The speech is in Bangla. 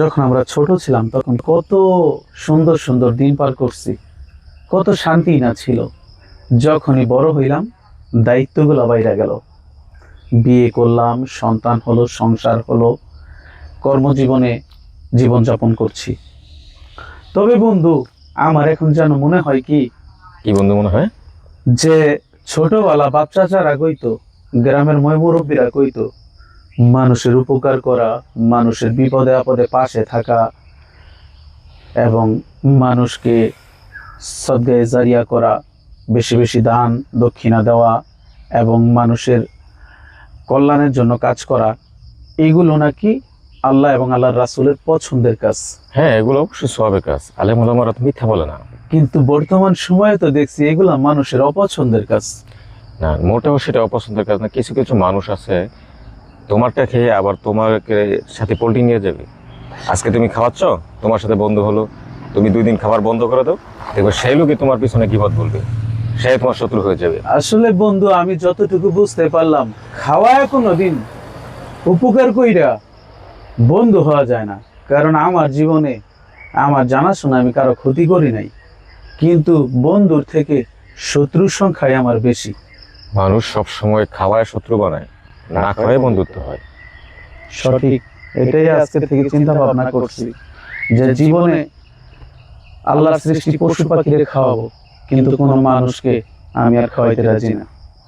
যখন আমরা ছোট ছিলাম তখন কত সুন্দর সুন্দর দিন পার করছি, কত শান্তি না ছিল। যখনই বড় হইলাম দায়িত্বগুলো বাইরে গেল, বিয়ে করলাম, সন্তান হলো, সংসার হলো, কর্মজীবনে জীবনযাপন করছি। তবে বন্ধু, আমার এখন যেন মনে হয় কি কি বন্ধু মনে হয়? যে ছোটবেলা বাচ্চা যারা কইতো, গ্রামের মুরব্বীরা কইতো, মানুষের উপকার করা, মানুষের বিপদে আপদে পাশে থাকা এবং মানুষকে সদগায়ে জারিয়া করা, বেশি বেশি দান দক্ষিণা দেওয়া এবং মানুষের কল্যাণের জন্য কাজ করা, এগুলো নাকি আল্লাহ এবং আল্লাহর রাসূলের পছন্দের কাজ। হ্যাঁ, এগুলো অবশ্যই সওয়াবের কাজ। আলেম ওলামারা তো মিথ্যা বলে না। কিন্তু বর্তমান সময়ে তো দেখছি এগুলা মানুষের অপছন্দের কাজ। না, মোটেও সেটা অপছন্দের কাজ না। কিছু কিছু মানুষ আছে তোমারটা খেয়ে আবার তোমাকে সাথে পোল্ট্রি নিয়ে যাবে। আজকে তুমি খাওয়াচ্ছ, তোমার সাথে বন্ধু হলো, তুমি 2 দিন খাবার বন্ধ করে দাও, দেখবে সেই লোকই তোমার পিছনে গীবত বলবে, সে তোমার শত্রু হয়ে যাবে। আসলে বন্ধু, আমি যতটুকু বুঝতে পারলাম, খাওয়ায় কোনোদিন উপকার কইরা বন্ধু হওয়া যায় না। কারণ আমার জীবনে আমার জানাশোনা আমি কারো ক্ষতি করি নাই, কিন্তু বন্ধুর থেকে শত্রুর সংখ্যাই আমার বেশি। মানুষ সবসময় খাওয়ায় শত্রু বানায়, না খাওয়ায় বন্ধুত্ব হয়। সঠিক, এটাই আজকে থেকে চিন্তা ভাবনা করছি যে জীবনে আল্লাহর সৃষ্টি পশু পাখিরে খাওয়াবো, কিন্তু কোনো মানুষকে আমি আর খাওয়াইতে রাজি না।